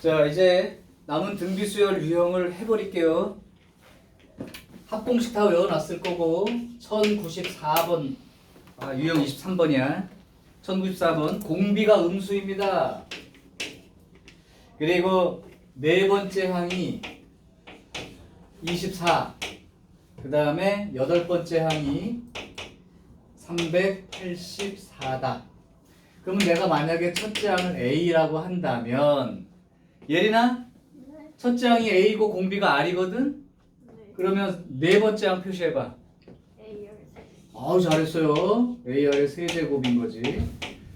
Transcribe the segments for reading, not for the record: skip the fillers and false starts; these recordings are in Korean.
자, 이제 남은 등비수열 유형을 해버릴게요. 합공식 다 외워놨을 거고 1094번 유형 23번이야. 1094번 공비가 음수입니다. 그리고 네 번째 항이 24, 그 다음에 여덟 번째 항이 384다. 그러면 내가 만약에 첫째 항을 A라고 한다면 예린아, 첫째 항이 A고 공비가 R이거든? 그러면 네 번째 항 표시해봐. 아우 잘했어요. AR의 세제곱인 거지.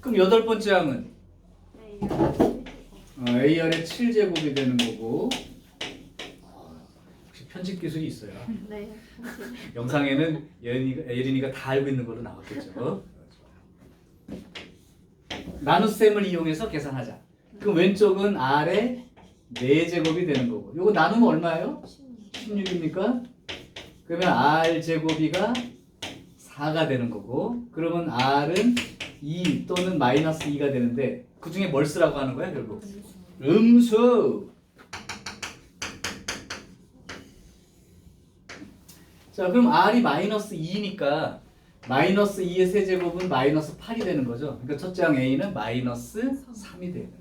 그럼 여덟 번째 항은 AR의 7제곱이 되는 거고. 혹시 편집 기술이 있어요? 네. 영상에는 예린이가 다 알고 있는 걸로 나왔겠죠. 나눗셈을 이용해서 계산하자. 그럼 왼쪽은 R의 4제곱이 되는 거고. 요거 나누면 얼마예요? 16입니까? 그러면 R제곱이가 4가 되는 거고. 그러면 R은 2 또는 마이너스 2가 되는데 그 중에 뭘 쓰라고 하는 거야 결국? 음수! 자, 그럼 R이 마이너스 2니까 마이너스 2의 세제곱은 마이너스 8이 되는 거죠. 그러니까 첫째 항 A는 마이너스 3이 되는 거야.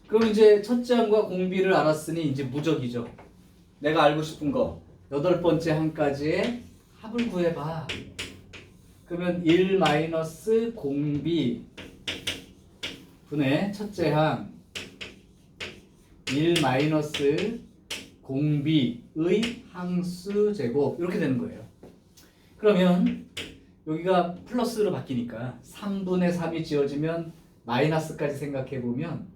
그럼 이제 첫째 항과 공비를 알았으니 이제 무적이죠. 내가 알고 싶은 거 여덟 번째 항까지의 합을 구해봐. 그러면 1 마이너스 공비 분의 첫째 항 1 마이너스 공비의 항수 제곱 이렇게 되는 거예요. 그러면 여기가 플러스로 바뀌니까 3분의 3이 지어지면 마이너스까지 생각해보면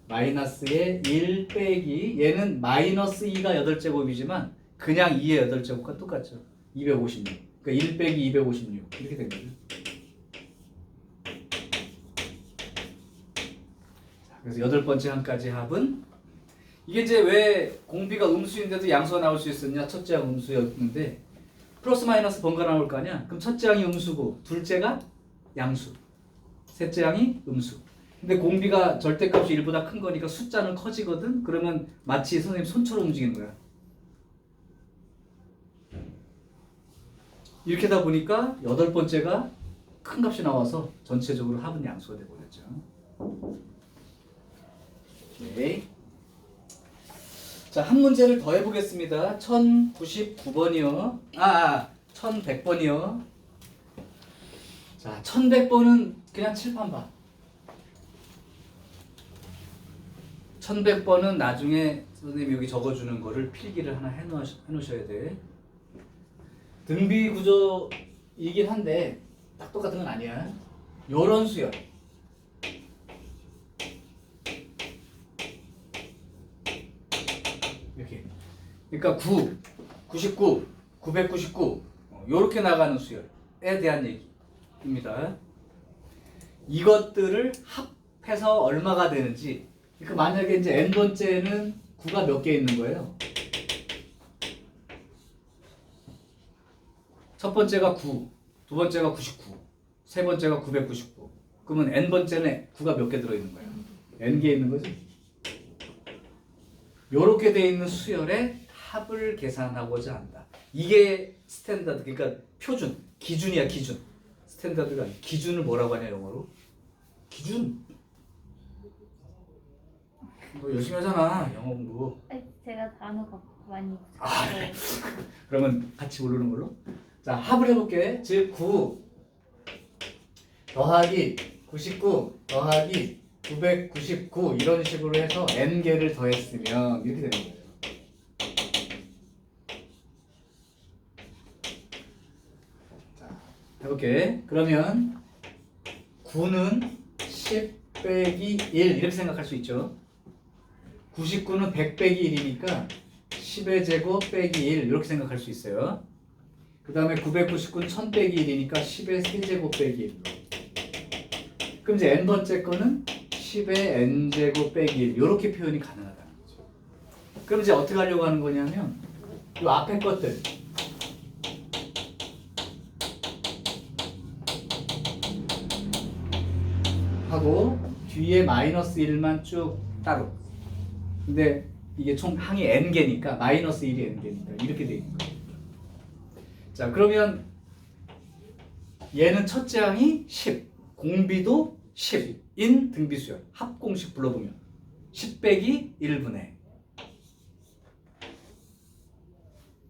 마이너스의 1 빼기 얘는 마이너스 2가 8제곱이지만 그냥 2의 8제곱과 똑같죠. 256. 그러니까 1 빼기 256 이렇게 된 거죠. 그래서 여덟 번째 항까지 합은 이게 이제 왜 공비가 음수인데도 양수가 나올 수 있었냐? 첫째 항 음수였는데 플러스 마이너스 번갈아 나올 거 아니야? 그럼 첫째 항이 음수고 둘째가 양수, 셋째 항이 음수. 근데 공비가 절대값이 1보다 큰 거니까 숫자는 커지거든? 그러면 마치 선생님 손처럼 움직이는 거야. 이렇게 하다 보니까 여덟 번째가 큰 값이 나와서 전체적으로 합은 양수가 되어버렸죠. 오케이. 자, 한 문제를 더 해보겠습니다. 1099번이요. 1100번이요. 자, 1100번은 그냥 칠판 봐. 1100번은 나중에 선생님이 여기 적어주는 거를 필기를 하나 해놓으셔야 돼. 등비 구조이긴 한데 딱 똑같은 건 아니야. 요런 수열. 이렇게. 그러니까 9, 99, 999 요렇게 나가는 수열에 대한 얘기입니다. 이것들을 합해서 얼마가 되는지. 그러니까 만약에 이제 n번째는 9가 몇 개 있는 거예요? 첫 번째가 9, 두 번째가 99, 세 번째가 999. 그러면 n번째는 9가 몇 개 들어있는 거예요? n개 있는 거죠? 요렇게 돼 있는 수열의 합을 계산하고자 한다. 이게 스탠다드, 그러니까 표준, 기준이야 기준. 스탠다드가 아니야. 기준을 뭐라고 하냐 영어로? 기준. 너 열심히 하잖아 영어 공부. 제가 단어가 많이 그래. 그러면 같이 모르는 걸로. 자, 합을 해볼게. 즉 9 더하기 99 더하기 999 이런 식으로 해서 n개를 더했으면 이렇게 되는 거예요. 자, 해볼게. 그러면 9는 10 빼기 1 이렇게 생각할 수 있죠. 99는 100 빼기 1이니까 10의 제곱 빼기 1 이렇게 생각할 수 있어요. 그 다음에 999는 1000 빼기 1이니까 10의 세제곱 빼기 1. 그럼 이제 n번째 거는 10의 n제곱 빼기 1 이렇게 표현이 가능하다는 거죠. 그럼 이제 어떻게 하려고 하는 거냐면 이 앞에 것들 하고 뒤에 마이너스 1만 쭉 따로. 근데 이게 총 항이 n개니까 마이너스 1이 n개니까 이렇게 돼 있는 거예요. 자, 그러면 얘는 첫째 항이 10, 공비도 10인 등비수열. 합공식 불러보면 10 빼기 1분의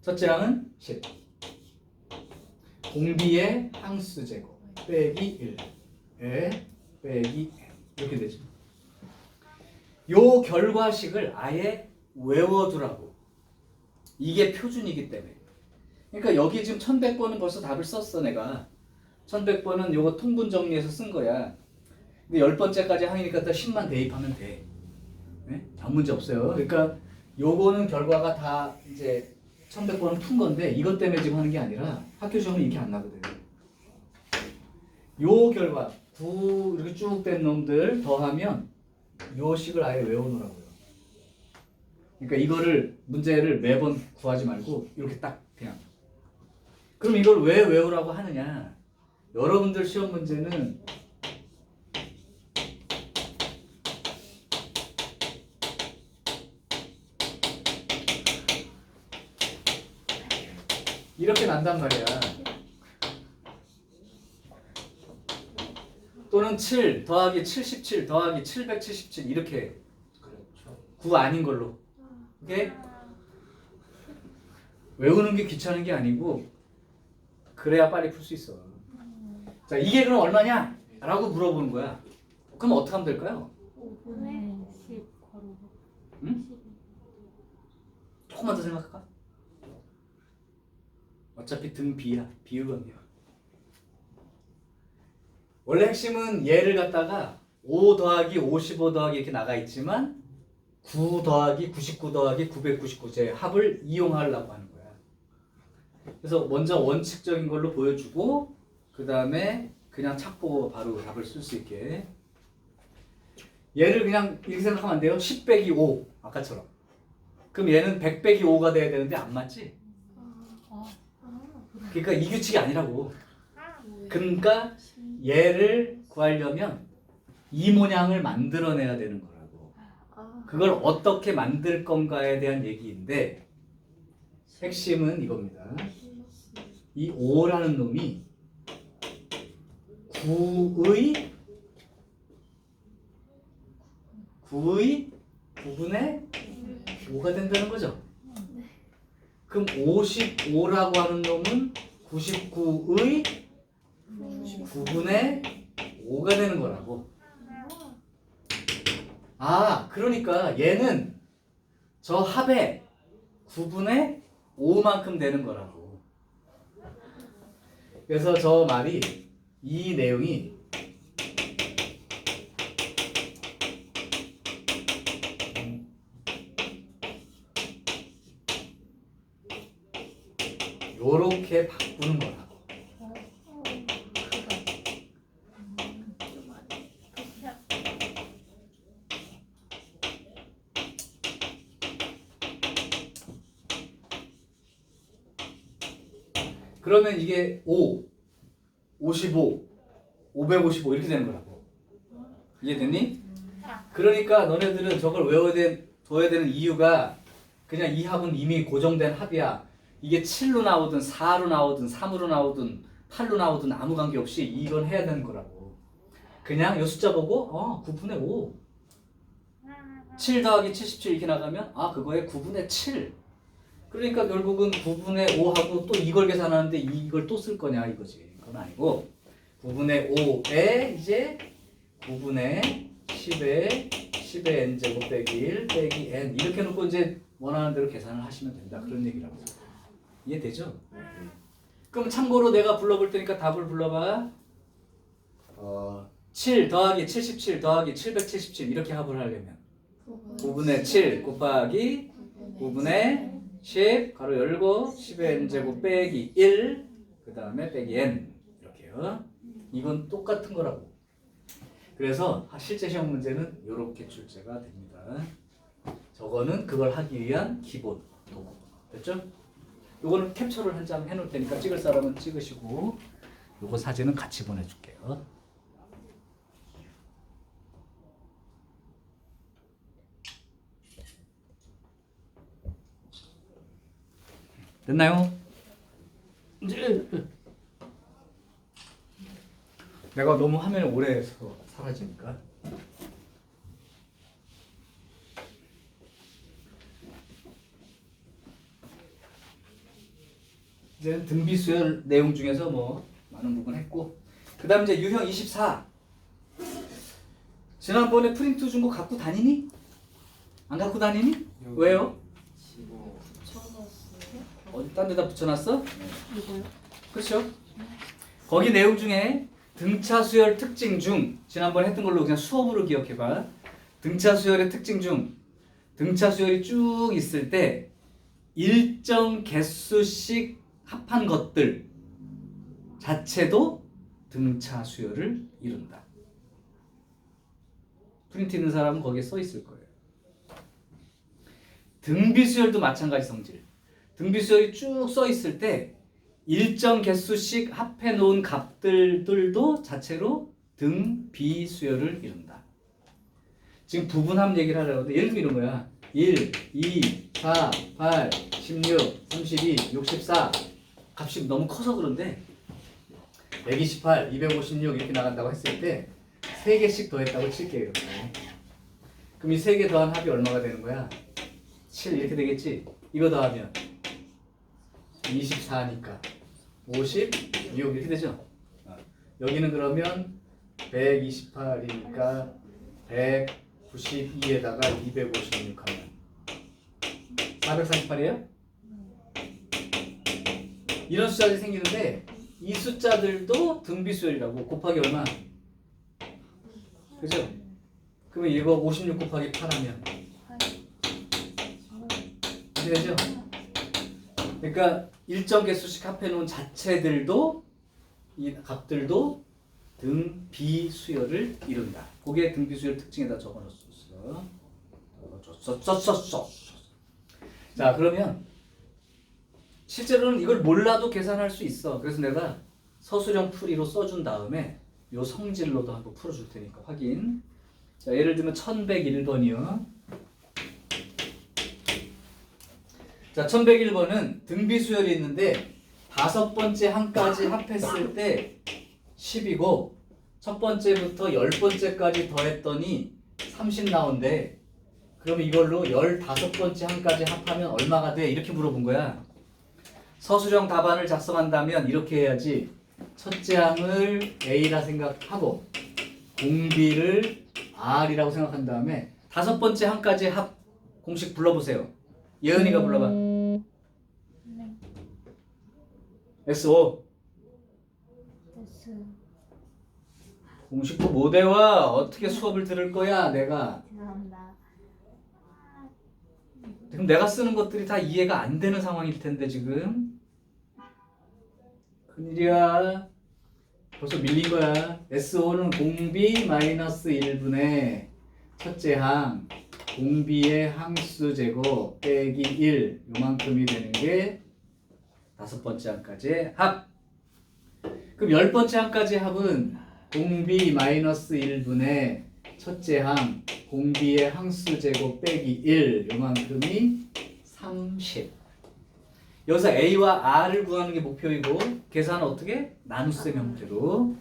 첫째 항은 10, 공비의 항수 제곱 빼기 1에 빼기 n 이렇게 되죠. 요 결과식을 아예 외워두라고. 이게 표준이기 때문에. 그러니까 여기 지금 1100번은 벌써 답을 썼어 내가. 1100번은 요거 통분 정리해서 쓴 거야. 근데 10번째까지 항이니까 또 10만 대입하면 돼. 네? 아무 문제 없어요. 그러니까 요거는 결과가 다 이제 1100번은 푼 건데 이것 때문에 지금 하는 게 아니라 학교 시험은 이렇게 안 나거든요. 요 결과 9 이렇게 쭉 된 놈들 더하면 요 식을 아예 외워놓으라고요. 그러니까 이거를 문제를 매번 구하지 말고 이렇게 딱 그냥. 그럼 이걸 왜 외우라고 하느냐? 여러분들 시험 문제는 이렇게 난단 말이야. 또는 7 더하기 77 더하기 777 이렇게. 그렇죠. 9 아닌 걸로. 오케이? 외우는 게 귀찮은 게 아니고 그래야 빨리 풀 수 있어. 자, 이게 그럼 얼마냐? 라고 물어보는 거야. 그럼 어떻게 하면 될까요? 5분의 10 괄호. 응? 조금만 더 생각할까? 어차피 등 B야. 비유감이야. 원래 핵심은 얘를 갖다가 5 더하기 55 더하기 이렇게 나가 있지만 9 더하기 99 더하기 999제 합을 이용하려고 하는 거야. 그래서 먼저 원칙적인 걸로 보여주고 그 다음에 그냥 착 보고 바로 답을 쓸 수 있게. 얘를 그냥 이렇게 생각하면 안 돼요. 10 빼기 5 아까처럼. 그럼 얘는 100 빼기 5가 돼야 되는데 안 맞지? 그러니까 이 규칙이 아니라고. 그러니까 얘를 구하려면 이 모양을 만들어내야 되는 거라고. 그걸 어떻게 만들 건가에 대한 얘기인데 핵심은 이겁니다. 이 5라는 놈이 9의 9분의 5가 된다는 거죠. 그럼 55라고 하는 놈은 99의 9분의 5가 되는 거라고. 아, 그러니까 얘는 저 합의 9분의 5만큼 되는 거라고. 그래서 저 말이 이 내용이 요렇게 바꾸는 거라고. 그러면 이게 5, 55, 555 이렇게 되는 거라고. 이해됐니? 그러니까 너네들은 저걸 둬야 되는 이유가 그냥 이 합은 이미 고정된 합이야. 이게 7로 나오든 4로 나오든 3으로 나오든 8로 나오든 아무 관계없이 이건 해야 되는 거라고. 그냥 이 숫자 보고 9분의 5 7 더하기 77 이렇게 나가면 그거에 9분의 7. 그러니까 결국은 9분의 5하고 또 이걸 계산하는데 이걸 또 쓸 거냐 이거지. 그건 아니고 9분의 5에 이제 9분의 10의 n제곱 빼기 1 빼기 n 이렇게 놓고 이제 원하는 대로 계산을 하시면 된다. 그런 얘기라고. 이해되죠? 그럼 참고로 내가 불러볼 테니까 답을 불러봐. 7 더하기 77 더하기 777 이렇게 합을 하려면 9분의 7 곱하기 9분의 10 가로 열고 10의 n제곱 빼기 1 그 다음에 빼기 n 이렇게요. 이건 똑같은 거라고. 그래서 실제 시험 문제는 이렇게 출제가 됩니다. 저거는 그걸 하기 위한 기본 도구. 됐죠? 요거는 캡처를 한 장 해놓을 테니까 찍을 사람은 찍으시고 요거 사진은 같이 보내줄게요. 됐나요? 내가 너무 화면에 오래 해서 사라지니까. 이제 등비수열 내용 중에서 뭐 많은 부분 했고, 그 다음 이제 유형 24. 지난번에 프린트 준 거 갖고 다니니? 안 갖고 다니니? 왜요? 붙여놨어요? 어디 딴 데다 붙여놨어? 이거요? 그렇죠? 거기 내용 중에 등차 수열 특징 중, 지난번에 했던 걸로 그냥 수업으로 기억해봐. 등차 수열의 특징 중 등차 수열이 쭉 있을 때 일정 개수씩 합한 것들 자체도 등차 수열을 이룬다. 프린트 있는 사람은 거기에 써 있을 거예요. 등비 수열도 마찬가지 성질. 등비 수열이 쭉 써 있을 때 일정 개수씩 합해 놓은 값들도 자체로 등비 수열을 이룬다. 지금 부분함 얘기를 하려고 하는데 예를 들면 이런 거야. 1, 2, 4, 8, 16, 32, 64 값이 너무 커서 그런데 128, 256 이렇게 나간다고 했을 때 3개씩 더했다고 칠게요. 이렇게. 그럼 이 3개 더한 합이 얼마가 되는 거야? 7 이렇게 되겠지? 이거 더하면 24니까 56 이렇게 되죠? 여기는 그러면 128이니까 192에다가 256 하면 448이에요? 이런 숫자들이 생기는데 이 숫자들도 등비수열이라고. 곱하기 얼마? 그죠? 그러면 이거 56 곱하기 8하면 이렇게 되죠? 그러니까 일정 개수씩 합해 놓은 자체들도 이 값들도 등비수열을 이룬다. 그게 등비수열 특징에다 적어놨었어. 자, 그러면 실제로는 이걸 몰라도 계산할 수 있어. 그래서 내가 서술형 풀이로 써준 다음에 요 성질로도 한번 풀어줄 테니까 확인. 자, 예를 들면 1101번이요. 자, 1101번은 등비수열이 있는데 5번째 한까지 합했을 때 10이고 첫 번째부터 10번째까지 더했더니 30 나온대. 그러면 이걸로 15번째 한까지 합하면 얼마가 돼? 이렇게 물어본 거야. 서술형 답안을 작성한다면 이렇게 해야지. 첫째 항을 A라 생각하고 공비를 R이라고 생각한 다음에 5번째 항까지 합 공식 불러보세요. 예은이가 불러봐. 네. SO. 됐어요. 공식도 못 외워. 어떻게 수업을 들을 거야 내가. 죄송합니다. 그럼 내가 쓰는 것들이 다 이해가 안 되는 상황일 텐데 지금. 큰일이야. 벌써 밀린 거야. SO는 공비 마이너스 1분의 첫째 항 공비의 항수 제곱 빼기 1 요만큼이 되는 게 5번째 항까지의 합. 그럼 10번째 항까지 합은 공비 마이너스 1분의 첫째 항 공비의 항수 제곱 빼기 1 요만큼이 30. 여기서 A와 R을 구하는 게 목표이고 계산은 어떻게? 나눗셈 형태로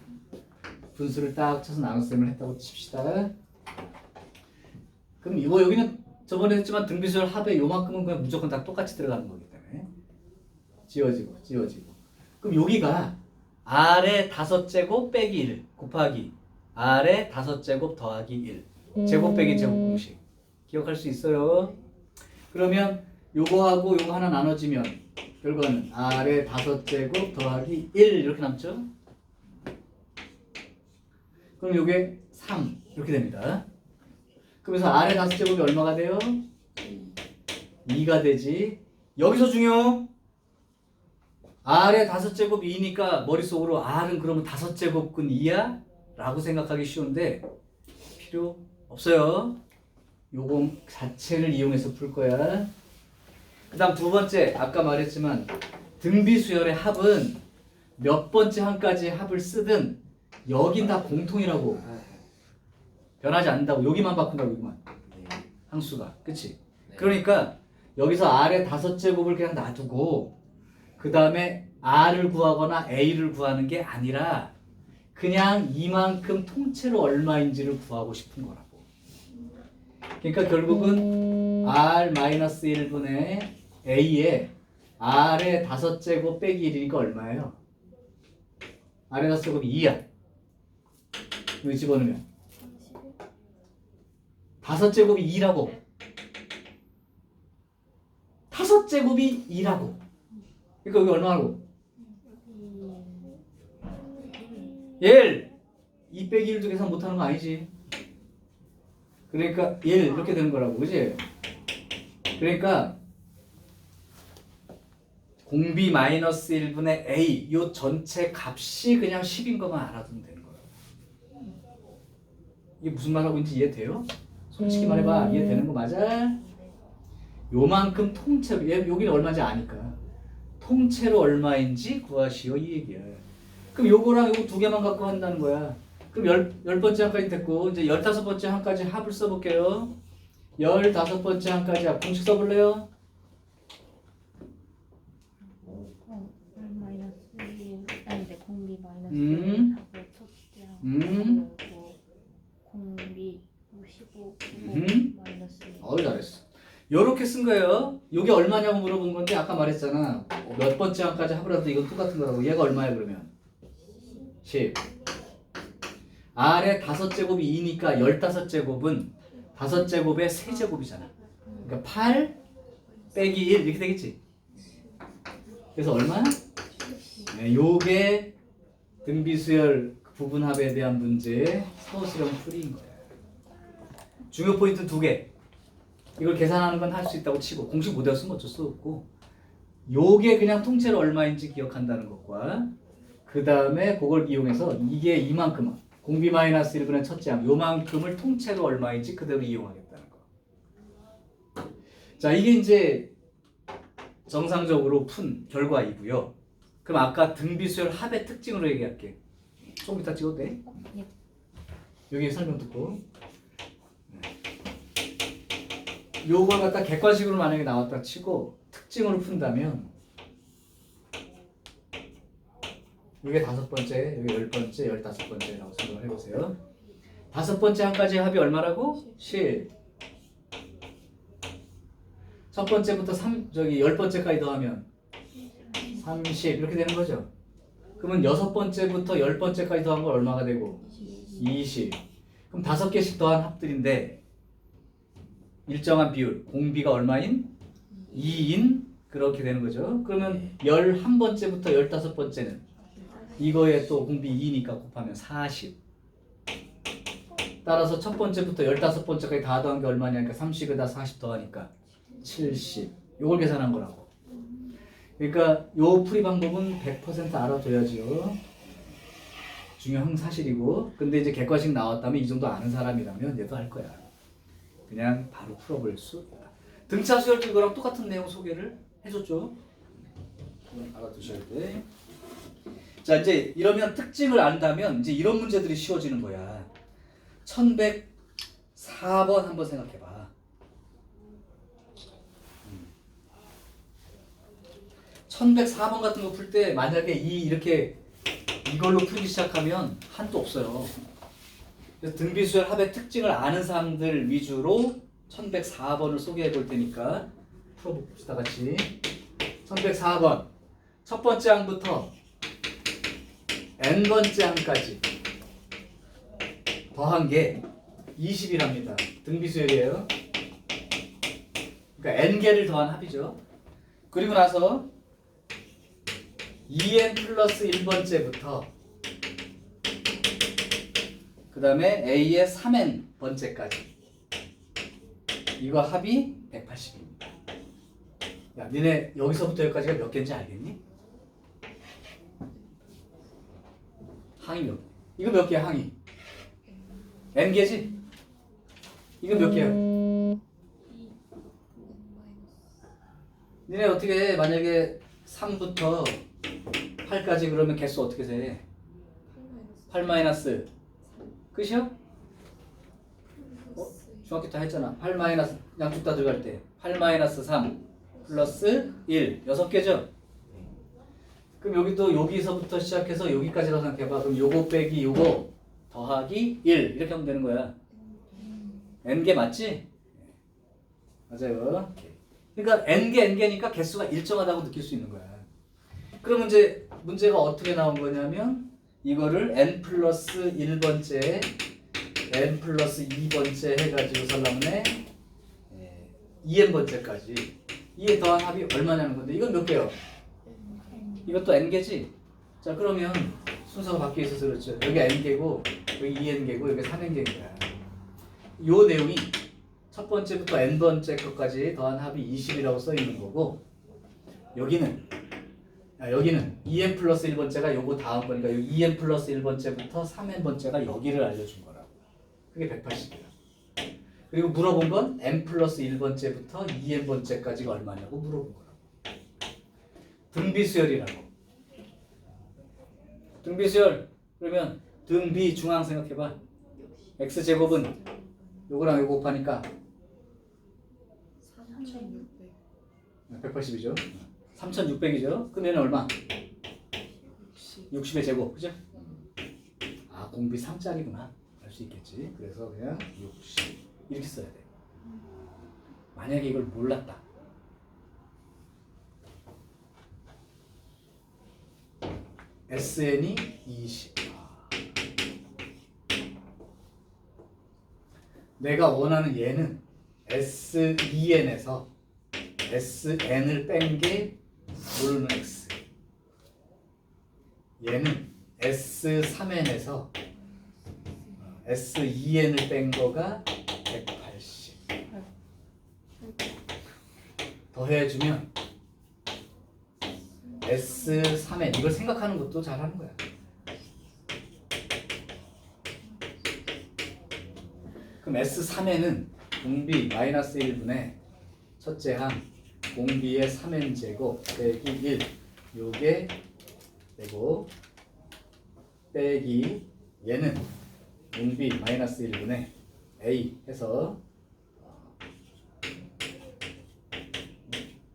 분수를 딱 쳐서 나눗셈을 했다고 칩시다. 그럼 이거 여기는 저번에 했지만 등비수열 합에 요만큼은 그냥 무조건 다 똑같이 들어가는 거기 때문에 지워지고 그럼 여기가 R의 5제곱 빼기 1 곱하기 R의 5제곱 더하기 1 제곱 빼기 제곱 공식 기억할 수 있어요? 그러면 요거하고 요거 하나 나눠지면 결과는 R의 5제곱 더하기 1 이렇게 남죠? 그럼 요게 3 이렇게 됩니다. 그래서 R의 5제곱이 얼마가 돼요? 2가 되지. 여기서 중요. R의 5제곱이 2니까 머릿속으로 R은 그러면 5제곱근 2야? 라고 생각하기 쉬운데 필요 없어요. 요거 자체를 이용해서 풀 거야. 그 다음 두 번째, 아까 말했지만 등비수열의 합은 몇 번째 항까지 합을 쓰든 여긴 다 공통이라고. 변하지 않는다고. 여기만 바꾼다고. 여기만 항수가. 그치? 그러니까 여기서 R의 5제곱을 그냥 놔두고 그 다음에 R을 구하거나 A를 구하는 게 아니라 그냥 이만큼 통째로 얼마인지를 구하고 싶은 거라고. 그러니까 결국은 R-1분의 A에 R의 5제곱 빼기 1이니까 얼마예요? R의 5제곱이 2야. 여기 집어넣으면 5제곱이 2라고. 5제곱이 2라고. 그러니까 여기 얼마라고? 1. 2 빼기 1도 계산 못하는 거 아니지. 그러니까 1 이렇게 되는 거라고. 그지? 그러니까 공비 마이너스 1분의 A 요 전체 값이 그냥 10인 것만 알아두면 되는 거야. 이게 무슨 말하고 있는지 이해돼요? 솔직히 말해봐. 이해되는 거 맞아? 요만큼 통째로 여기는 얼마인지 아니까 통째로 얼마인지 구하시오 이 얘기야. 그럼 요거랑 요거 두 개만 갖고 한다는 거야. 그럼 열 번째 항까지 됐고 이제 15번째 항까지 합을 써볼게요. 15번째 항까지 합 공식 써볼래요? 마이너스 1 아닌데 공비 마이너스 음. 1하고 첫째랑 공비 55 마이너스 1. 잘했어. 요렇게 쓴 거예요. 요게 얼마냐고 물어본 건데 아까 말했잖아. 몇 번째 항까지 합을 해도 이건 똑같은 거라고. 얘가 얼마야 그러면? 10. R의 5제곱이 2니까 15제곱은 5제곱의 3제곱이잖아. 그러니까 8 빼기 1 이렇게 되겠지. 그래서 얼마? 네, 요게 등비수열 부분합에 대한 문제의 서술형 풀이인 거야. 중요 포인트 2개. 이걸 계산하는 건 할 수 있다고 치고 공식 못 외웠으면 어쩔 수 없고 요게 그냥 통째로 얼마인지 기억한다는 것과 그 다음에 그걸 이용해서 이게 이만큼 공비 마이너스 1분의 첫째 항 요만큼을 통째로 얼마인지 그대로 이용하겠다는 거. 자 이게 이제 정상적으로 푼 결과이고요. 그럼 아까 등비수열 합의 특징으로 얘기할게. 조금 이따 찍어도 돼? 예. 여기 설명 듣고 요걸 갖다 객관식으로 만약에 나왔다 치고 특징으로 푼다면 이게 5번째, 여기 10번째, 15번째라고 생각을 해보세요. 5번째 항까지 합이 얼마라고? 10. 첫 번째부터 10번째까지 더하면 30 이렇게 되는 거죠. 그러면 6번째부터 10번째까지 더한 건 얼마가 되고? 20. 그럼 5개씩 더한 합들인데 일정한 비율, 공비가 얼마인? 2인 그렇게 되는 거죠. 그러면 11번째부터 15번째는 이거에 또 공비 2니까 곱하면 40. 따라서 첫 번째부터 15번째까지 다 더한 게 얼마냐니까 30에다 40 더하니까 70. 요걸 계산한 거라고. 그러니까 요 풀이 방법은 100% 알아둬야죠. 중요한 사실이고. 근데 이제 객관식 나왔다면 이 정도 아는 사람이라면 얘도 할 거야. 그냥 바로 풀어볼 수 있다. 등차 수열도 이거랑 똑같은 내용 소개를 해줬죠. 알아두셔야 돼. 자 이제 이러면 특징을 안다면 이제 이런 문제들이 쉬워지는 거야. 1104번 한번 생각해봐. 1104번 같은 거 풀 때 만약에 이렇게 이걸로 풀기 시작하면 한도 없어요. 그래서 등비수열 합의 특징을 아는 사람들 위주로 1104번을 소개해 볼 테니까 풀어봅시다 같이. 1104번 첫 번째 항부터 n번째 항까지 더한 게 20이랍니다. 등비수열이에요. 그러니까 n개를 더한 합이죠. 그리고 나서 2n 플러스 1번째부터 그 다음에 a의 3n 번째까지 이거 합이 180입니다. 야, 니네 여기서부터 여기까지가 몇 개인지 알겠니? 항이 몇 개? 이거 몇 개야 항이? n개지? 이거 몇 개야? 니네 어떻게 만약에 3부터 8까지 그러면 개수 어떻게 돼? 8 마이너스 끝이요? 중학교 때 했잖아. 8 마이너스 양쪽 다 들어갈 때 8 마이너스 3 플러스 1 6개죠? 그럼 여기도 여기서부터 시작해서 여기까지라고 생각해봐. 그럼 요거 빼기 요거 더하기 1 이렇게 하면 되는 거야. n개 맞지? 맞아요. 그러니까 n개니까 개수가 일정하다고 느낄 수 있는 거야. 그러면 이제 문제가 어떻게 나온 거냐면 이거를 n 플러스 1번째 n 플러스 2번째 해가지고 살라면에 2n번째까지 이에 더한 합이 얼마냐는 건데 이건 몇 개요? 이것도 n개지? 자 그러면 순서가 바뀌어 있어서 그렇죠. 여기 n개고 여기 2n개고 여기 3n개인 거야. 요 내용이 첫 번째부터 n번째 것까지 더한 합이 20이라고 써 있는 거고 여기는 2n 플러스 1번째가 요거 다음 거니까 요 2n 플러스 1번째부터 3n번째가 여기를 알려준 거라고. 그게 180이야. 그리고 물어본 건 n 플러스 1번째부터 2n번째까지가 얼마냐고 물어본 거라고. 등비수열이라고. 등비수열 그러면 등비 중앙 생각해봐. x제곱은 요거랑 요거 곱하니까 180이죠. 3600이죠. 그러면 얼마? 60의 제곱, 그죠? 아, 공비 3짜리구나. 알 수 있겠지. 그래서 그냥 60 이렇게 써야 돼. 만약에 이걸 몰랐다. SN이 20. 내가 원하는 얘는 S2N에서 SN을 뺀 게 모르는 X. 얘는 S3N에서 S2N을 뺀 거가 180. 더해주면 S3N. 이걸 생각하는 것도 잘하는 거야. 그럼 S3N은 공비 마이너스 1분의 첫째 항 공비의 3n제곱 빼기 1 요게 되고 빼기 얘는 공비 마이너스 1분의 a 해서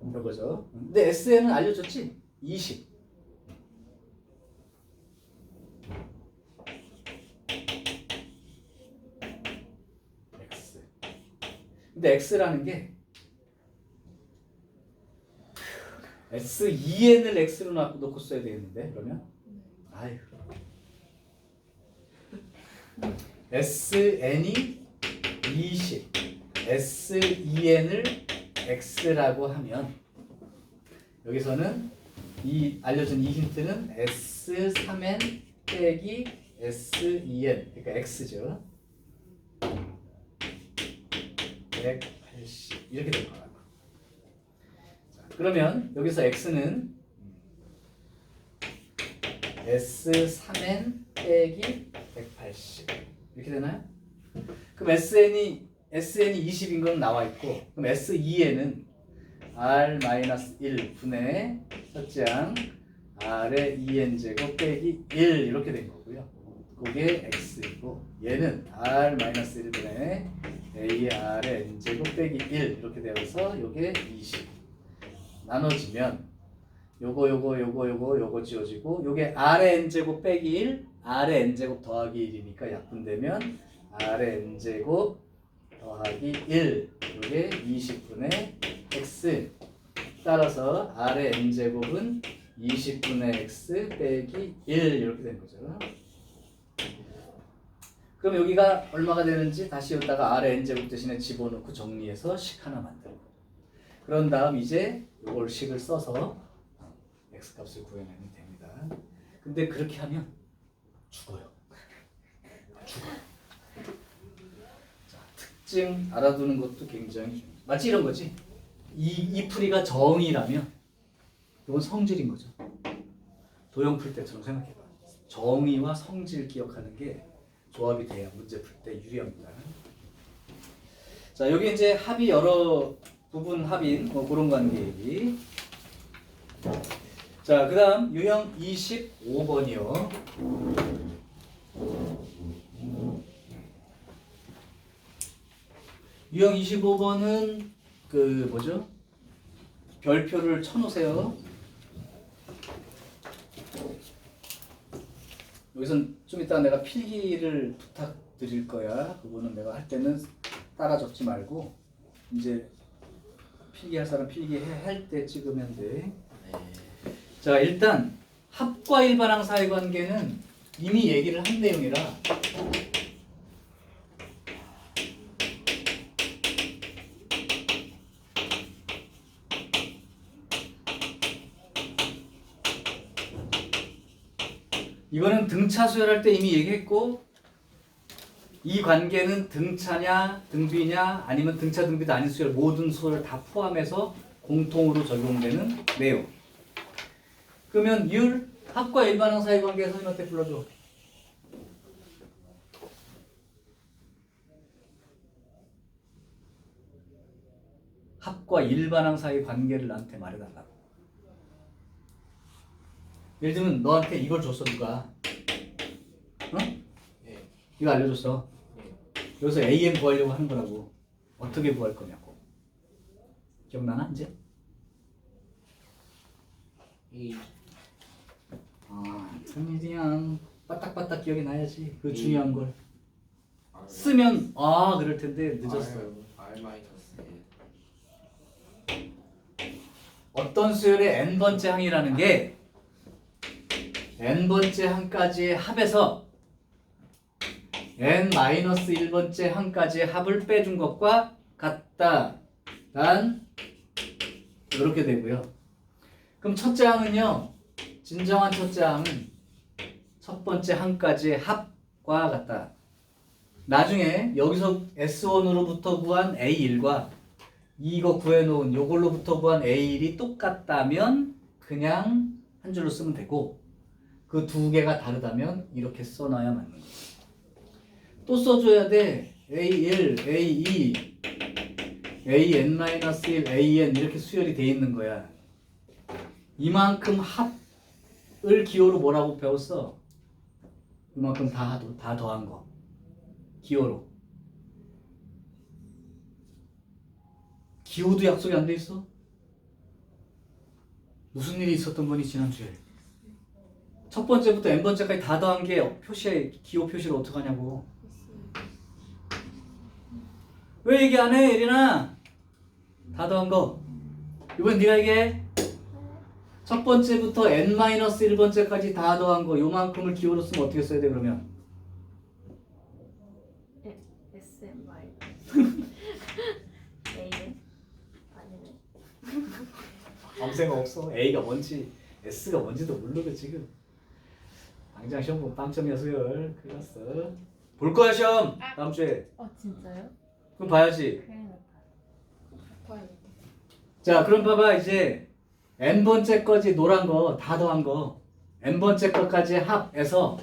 이거죠. 근데 SN은 알려줬지? 20. X. 근데 X라는 게 S2N을 X로 놓고 써야 되겠는데 그러면? 아유. SN이 20 S2N을 X라고 하면 여기서는 이 알려준 이 힌트는 S3N 빼기 S2N 그러니까 X죠. 180 이렇게 될 거라고. 자, 그러면 여기서 X는 S3N 빼기 180 이렇게 되나요? 그럼 SN이 20인 건 나와 있고 그럼 S2N은 R-1 분의 첫째 항 R의 2n제곱 빼기 1 이렇게 된 거고요. 그게 X이고 얘는 R-1 분의 AR의 n제곱 빼기 1 이렇게 되어서 요게 20 나눠지면 요거 지워지고 요게 R의 n제곱 빼기 1 R의 n제곱 더하기 1이니까 약분되면 R의 n제곱 더하기 1 요게 20분의 X 따라서 R의 n제곱은 20분의 X 빼기 1 이렇게 된 거죠. 그럼 여기가 얼마가 되는지 다시 여기다가 R의 n제곱 대신에 집어넣고 정리해서 식 하나 만들고 그런 다음 이제 요걸 식을 써서 X값을 구해내면 됩니다. 근데 그렇게 하면 죽어요. 죽어요. 자, 특징 알아두는 것도 굉장히 중요해요. 마치 이런 거지. 이 풀이가 정의라면 이건 성질인 거죠. 도형 풀 때처럼 생각해봐. 정의와 성질 기억하는 게 조합이 돼야 문제 풀 때 유리합니다. 자, 여기 이제 합이 여러 부분 합인 그런 관계 얘기. 자, 그 다음 유형 25번이요. 유형 25번은 그 뭐죠? 별표를 쳐놓으세요. 여기선 좀 이따 내가 필기를 부탁드릴 거야. 그거는 내가 할 때는 따라 적지 말고 이제 필기할 사람 필기할 때 찍으면 돼. 자, 일단 합과 일반항 사이관계는 이미 얘기를 한 내용이라 이거는 등차 수열할 때 이미 얘기했고 이 관계는 등차냐 등비냐 아니면 등차 등비도 아닌 수열 모든 수열 다 포함해서 공통으로 적용되는 내용. 그러면 율 합과 일반항 사이 관계 선생님한테 불러줘. 합과 일반항 사이 관계를 나한테 말해달라고. 예를 들면 너한테 이걸 줬어 누가? 어? 예. 이거 알려줬어. 여기서 AN 구하려고 하는 거라고. 어떻게 구할 거냐고. 기억나나 이제? 이 그냥 빠딱빠딱 기억이 나야지. 그 중요한 걸 R 쓰면 그럴 텐데 늦었어요. R 마이너스 어떤 수열의 n번째 항이라는 게 n번째 항까지의 합에서 n-1번째 항까지의 합을 빼준 것과 같다. 난 이렇게 되고요. 그럼 첫째 항은요. 진정한 첫째 항은 첫 번째 항까지의 합과 같다. 나중에 여기서 S1으로부터 구한 A1과 이거 구해놓은 요걸로부터 구한 A1이 똑같다면 그냥 한 줄로 쓰면 되고 그 두 개가 다르다면 이렇게 써놔야 맞는 거예요. 또 써줘야 돼. A1, A2, AN-1, AN 이렇게 수열이 돼 있는 거야. 이만큼 합을 기호로 뭐라고 배웠어? 이만큼 다 더한 거. 기호로. 기호도 약속이 안 돼 있어? 무슨 일이 있었던 거니 지난주에? 첫 번째부터 n번째까지 다 더한 게 표시에 기호 표시를 어떻게 하냐고. 왜 얘기 안 해, 예린아? 다 더한 거. 이번 네가 얘기해. 첫 번째부터 n-1번째까지 다 더한 거 요만큼을 기호로 쓰면 어떻게 써야 돼 그러면? SM A는 아니네. 아무 생각 없어. A가 뭔지 S가 뭔지도 모르고 지금 당장 시험 보면 빵점이야 수열. 큰일 났어. 볼 거야 시험 다음 주에. 진짜요? 그럼 봐야지. 큰일 났다. 봐야겠다. 자 그럼 봐봐 이제 n번째 거지 노란 거 다 더한 거 n번째 거까지 합에서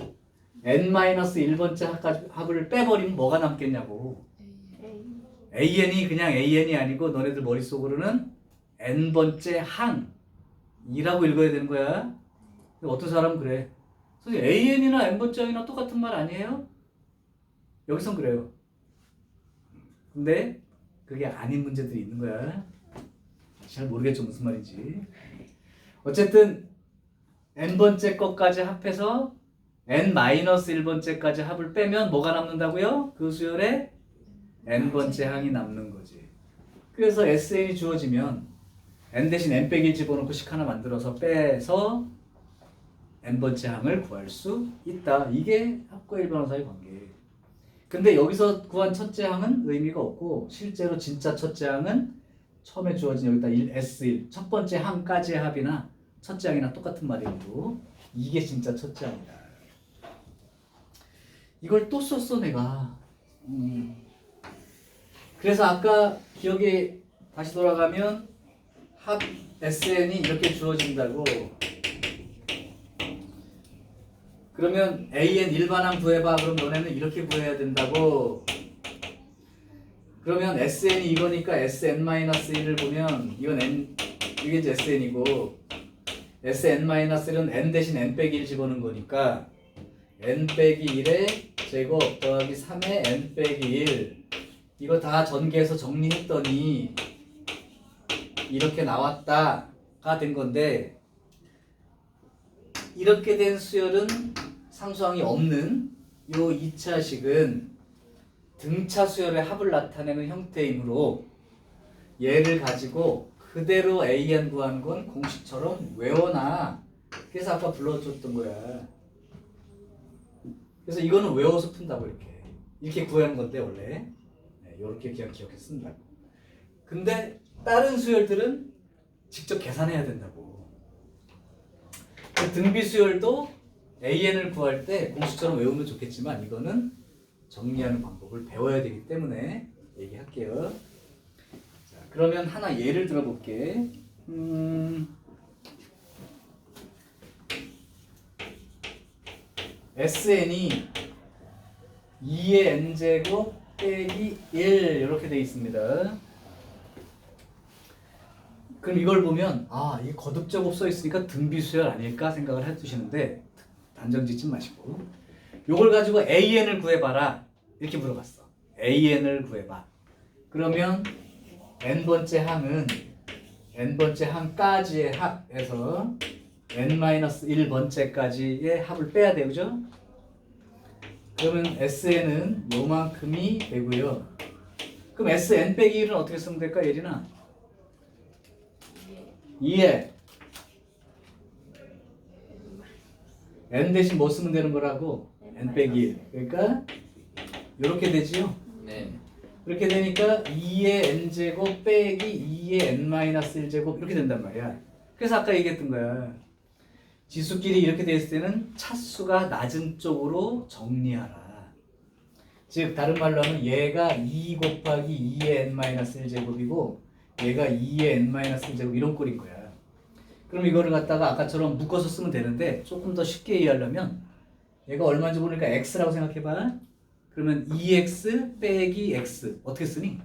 n-1번째 합을 빼버리면 뭐가 남겠냐고. A. AN이 그냥 AN이 아니고 너네들 머릿속으로는 n번째 항이라고 읽어야 되는 거야. 근데 어떤 사람은 그래. 선생님 AN이나 n번째 항이나 똑같은 말 아니에요? 여기선 그래요. 근데 그게 아닌 문제들이 있는 거야. 잘 모르겠죠 무슨 말인지. 어쨌든 n번째 것까지 합해서 n-1번째까지 합을 빼면 뭐가 남는다고요? 그 수열에 n번째 항이 남는 거지. 그래서 SN이 주어지면 n 대신 n 빼기 1 집어넣고 식 하나 만들어서 빼서 n번째 항을 구할 수 있다. 이게 합과 일반항 사이 관계. 근데 여기서 구한 첫째 항은 의미가 없고 실제로 진짜 첫째 항은 처음에 주어진 여기다 S1 첫 번째 항까지의 합이나 첫째 항이나 똑같은 말이고 이게 진짜 첫째 항이다. 이걸 또 썼어 내가. 그래서 아까 기억에 다시 돌아가면 합 SN이 이렇게 주어진다고. 그러면 AN 일반항 구해봐. 그럼 너네는 이렇게 구해야 된다고. 그러면 SN이 이거니까 SN-1을 보면 이건 N, 이게 이제 SN이고 SN-1은 N 대신 N 빼기 1 집어넣은 거니까 N 빼기 1의 제곱 더하기 3의 N 빼기 1 이거 다 전개해서 정리했더니 이렇게 나왔다가 된 건데 이렇게 된 수열은 상수항이 없는 요 2차식은 등차 수열의 합을 나타내는 형태이므로 얘를 가지고 그대로 AN 구하는 건 공식처럼 외워놔. 그래서 아까 불러줬던 거야. 그래서 이거는 외워서 푼다고 이렇게 구하는 건데 원래 이렇게 그냥 기억해서 쓴다고. 근데 다른 수열들은 직접 계산해야 된다고. 그 등비 수열도 AN을 구할 때 공식처럼 외우면 좋겠지만 이거는 정리하는 방법을 배워야 되기 때문에 얘기할게요. 자, 그러면 하나 예를 들어볼게. SN이 2의 n제곱 빼기 1 이렇게 되어 있습니다. 그럼 이걸 보면 아, 이게 거듭제곱 써 있으니까 등비수열 아닐까 생각을 해두시는데 단정 짓지 마시고 이걸 가지고 AN을 구해봐라 이렇게 물어봤어. AN을 구해봐. 그러면 n번째 항은 n번째 항까지의 합에서 n-1번째까지의 합을 빼야 돼요. 그죠? 그러면 SN은 요만큼이 되고요. 그럼 SN 빼기 1은 어떻게 쓰면 될까, 예린아? 2에 n 대신 뭐 쓰면 되는 거라고? n 빼기 1. 그러니까 이렇게 되지요? 네. 이렇게 되니까 2의 n제곱 빼기 2의 n-1제곱 이렇게 된단 말이야. 그래서 아까 얘기했던 거야. 지수끼리 이렇게 돼 있을 때는 차수가 낮은 쪽으로 정리하라. 즉 다른 말로 하면 얘가 2 곱하기 2의 n-1제곱이고 얘가 2의 n-1제곱 이런 꼴인 거야. 그럼 이거를 갖다가 아까처럼 묶어서 쓰면 되는데 조금 더 쉽게 이해하려면 얘가 얼마인지 모르니까 x라고 생각해봐. 그러면 2x 빼기 x 어떻게 쓰니?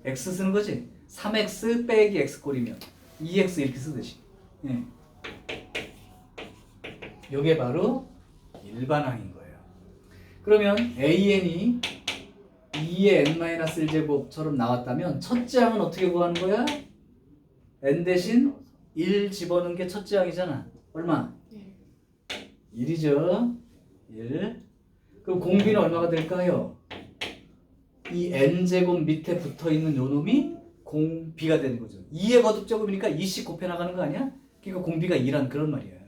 x 쓰는 거지. 3x 빼기 x 꼴이면 2x 이렇게 쓰듯이. 예. 이게 바로 일반항인 거예요. 그러면 AN이 2의 n-1제곱처럼 나왔다면 첫째 항은 어떻게 구하는 거야? n 대신 1 집어넣은 게 첫째 항이잖아. 얼마? 1이죠. 1. 그럼 공비는 얼마가 될까요? 이 n제곱 밑에 붙어있는 요 놈이 공비가 되는 거죠. 2의 거듭제곱이니까 2씩 곱해 나가는 거 아니야? 그러니까 공비가 2란 그런 말이야.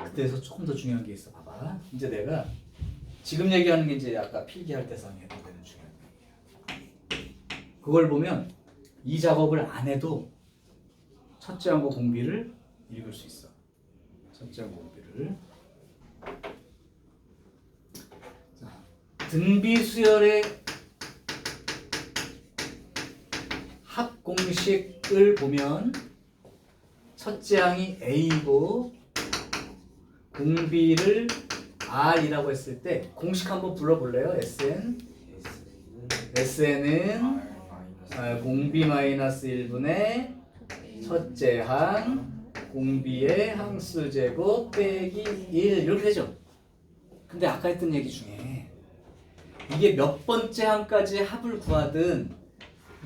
그때에서 조금 더 중요한 게 있어. 봐봐. 이제 내가 지금 얘기하는 게 이제 아까 필기할 때 해도 되는 중요한 얘기야. 그걸 보면 이 작업을 안 해도 첫째 항과 공비를 읽을 수 있어. 첫째 항과 공비를. 자, 등비수열의 합 공식을 보면 첫째 항이 A고 공비를 R이라고 했을 때 공식 한번 불러볼래요? SN은 공비 마이너스 1분의 첫째 항 공비의 항수 제곱 빼기 1 이렇게 되죠. 근데 아까 했던 얘기 중에 이게 몇 번째 항까지 합을 구하든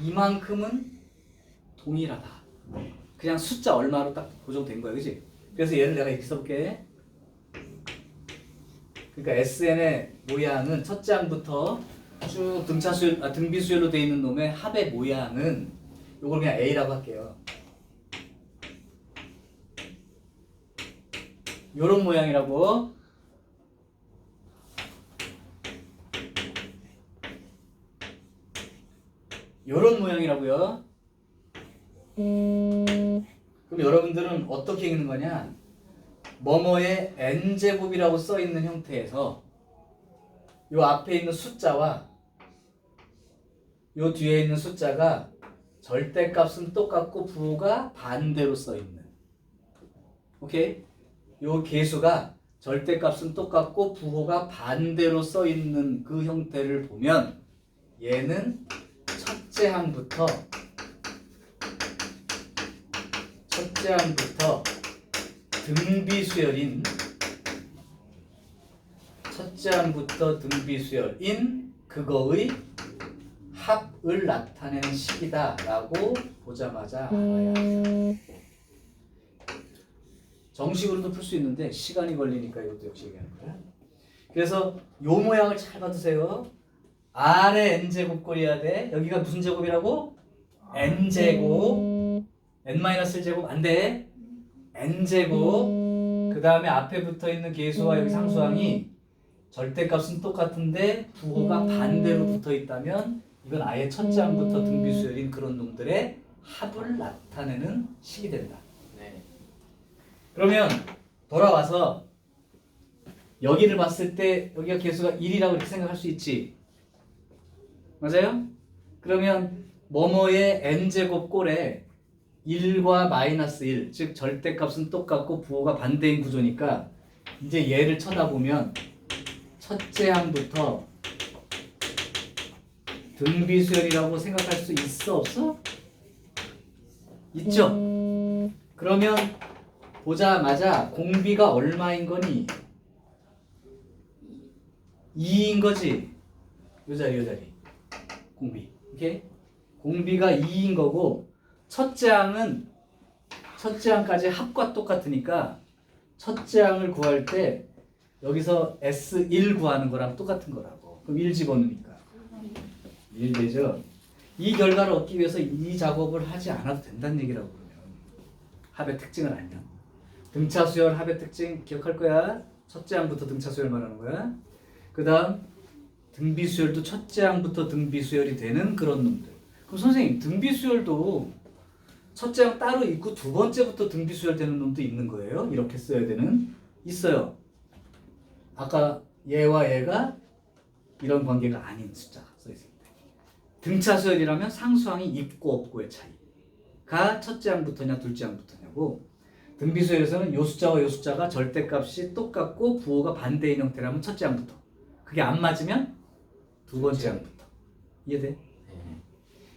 이만큼은 동일하다. 그냥 숫자 얼마로 딱 고정된 거야, 그지? 그래서 얘를 내가 이렇게 써볼게. 그러니까 SN의 모양은 첫째 항부터 쭉 등비수열로 되어 있는 놈의 합의 모양은 이걸 그냥 A라고 할게요. 요런 모양이라고. 요런 모양이라고요. 그럼 여러분들은 어떻게 읽는 거냐? 뭐뭐의 n제곱이라고 써있는 형태에서 요 앞에 있는 숫자와 요 뒤에 있는 숫자가 절대값은 똑같고 부호가 반대로 써있는, 오케이? 요 개수가 절대값은 똑같고 부호가 반대로 써있는 그 형태를 보면 얘는 첫째 항부터 등비수열인 첫째 항부터 등비수열인 그거의 합을 나타내는 식이다 라고 보자마자 알아야 합니다. 정식으로도 풀 수 있는데 시간이 걸리니까 이것도 역시 얘기하는 거야. 그래서 요 모양을 잘 봐두세요. R의 n제곱 꼴이어야 돼. 여기가 무슨 제곱이라고? n제곱. n-1제곱 안 돼. n제곱. 그 다음에 앞에 붙어있는 계수와 여기 상수항이 절대값은 똑같은데 부호가 반대로 붙어있다면 이건 아예 첫째 항부터 등비수열인 그런 놈들의 합을 나타내는 식이 된다. 네. 그러면 돌아와서 여기를 봤을 때 여기가 계수가 1이라고 이렇게 생각할 수 있지. 맞아요? 그러면 뭐뭐의 n제곱 꼴에 1과 마이너스 1, 즉 절대값은 똑같고 부호가 반대인 구조니까 이제 얘를 쳐다보면 첫째 항부터 등비수열이라고 생각할 수 있어 없어? 있죠? 그러면 보자마자 공비가 얼마인 거니? 2인 거지? 요 자리 공비. 오케이? 공비가 2인 거고 첫째 항까지 합과 똑같으니까 첫째 항을 구할 때 여기서 S1 구하는 거랑 똑같은 거라고. 그럼 1 집어넣으니까 1 되죠? 이 결과를 얻기 위해서 이 작업을 하지 않아도 된다는 얘기라고 그러면 합의 특징을 알면 등차 수열 합의 특징 기억할 거야. 첫째 항부터 등차 수열 말하는 거야. 그 다음 등비 수열도 첫째 항부터 등비 수열이 되는 그런 놈들. 그럼 선생님 등비 수열도 첫째 항 따로 있고 두 번째부터 등비 수열 되는 놈도 있는 거예요? 이렇게 써야 되는? 있어요. 아까 얘와 얘가 이런 관계가 아닌 숫자가 써있을 때 등차 수열이라면 상수항이 있고 없고의 차이가 첫째 항부터냐 둘째 항부터냐고. 등비 수열에서는 요 숫자와 요 숫자가 절대값이 똑같고 부호가 반대인 형태라면 첫째 항부터, 그게 안 맞으면 두 번째 항부터. 이해돼? 네.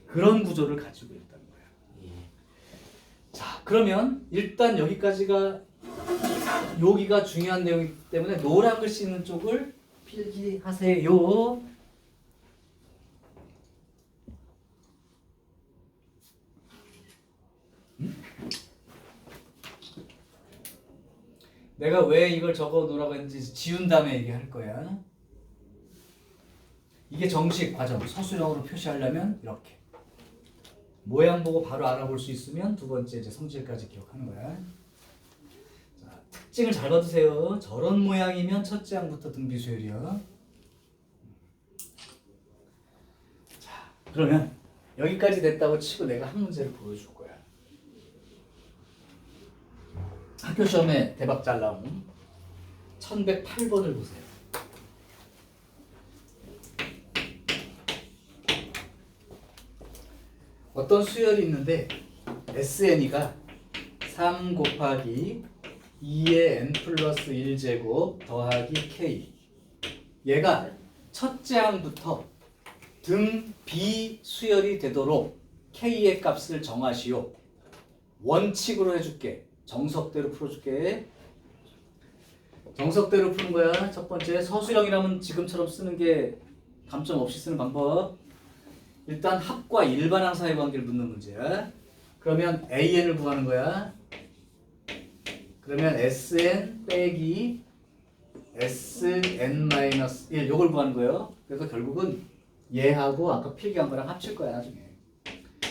그런 구조를 가지고 있다는 거야. 예. 자, 그러면 일단 여기까지가 여기가 중요한 내용이기 때문에 노란 글씨 있는 쪽을 필기하세요. 내가 왜 이걸 적어 놓으라고 했는지 지운 다음에 얘기할 거야. 이게 정식 과정, 서술형으로 표시하려면 이렇게 모양 보고 바로 알아볼 수 있으면 두 번째 이제 성질까지 기억하는 거야. 자, 특징을 잘 받으세요. 저런 모양이면 첫째 항부터 등비수열이야. 자, 그러면 여기까지 됐다고 치고 내가 한 문제를 보여줄 거야. 학교 시험에 대박 잘 나온 1108번을 보세요. 어떤 수열이 있는데 SN이가 3 곱하기 2의 n 플러스 1제곱 더하기 k, 얘가 첫째 항부터 등 B 수열이 되도록 k의 값을 정하시오. 원칙으로 해줄게. 정석대로 풀어줄게. 정석대로 푸는 거야. 첫 번째, 서술형이라면 지금처럼 쓰는 게 감점 없이 쓰는 방법. 일단 합과 일반항 사이 관계를 묻는 문제야. 그러면 AN을 구하는 거야. 그러면 SN 빼기 SN-1 요걸 구하는 거예요. 그래서 결국은 얘하고 아까 필기한 거랑 합칠 거야 나중에.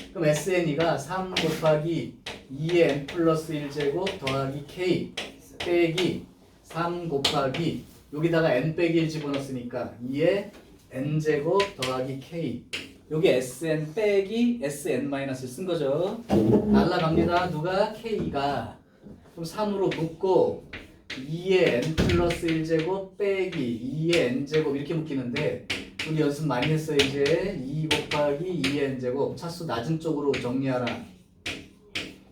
그럼 SN이가 3 곱하기 2의 n 플러스 1제곱 더하기 k 빼기 3 곱하기 여기다가 n 빼기 1 집어넣었으니까 2의 n제곱 더하기 k, 여기 sn 빼기 sn-1 쓴 거죠. 날라갑니다. 누가? k가. 그럼 3으로 묶고 2의 n 플러스 1제곱 빼기 2의 n제곱 이렇게 묶이는데 우리 연습 많이 했어요. 이제 2 곱하기 2의 n제곱 차수 낮은 쪽으로 정리하라.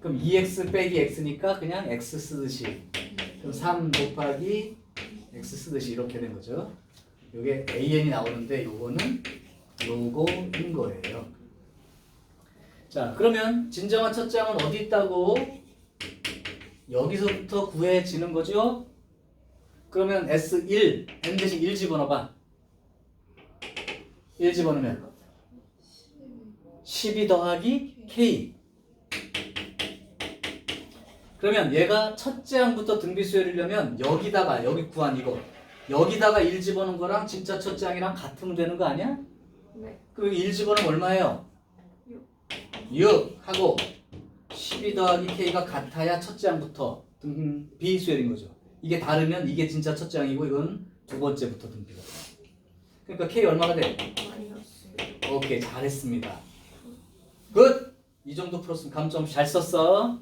그럼 2x 빼기 x니까 그냥 x 쓰듯이, 그럼 3 곱하기 x 쓰듯이 이렇게 된 거죠. 요게 an이 나오는데 요거는 요거인 거예요. 자, 그러면 진정한 첫째 항은 어디 있다고? 여기서부터 구해지는 거죠. 그러면 S1, n 대신 1 집어넣어봐. 1 집어넣으면 12 더하기 k. 그러면 얘가 첫째 항부터 등비 수열이려면 여기다가 여기 구한 이거 여기다가 1 집어넣은 거랑 진짜 첫째 항이랑 같으면 되는 거 아니야? 네. 그럼 1 집어넣으면 얼마예요? 6. 6 하고 12 더하기 K가 같아야 첫째 항부터 등비 수열인 거죠. 이게 다르면 이게 진짜 첫째 항이고 이건 두 번째부터 등비가 돼. 그러니까 K 얼마가 돼? 마이너스. 오케이 잘했습니다. 굿! 이 정도 풀었으면 감점 잘 썼어.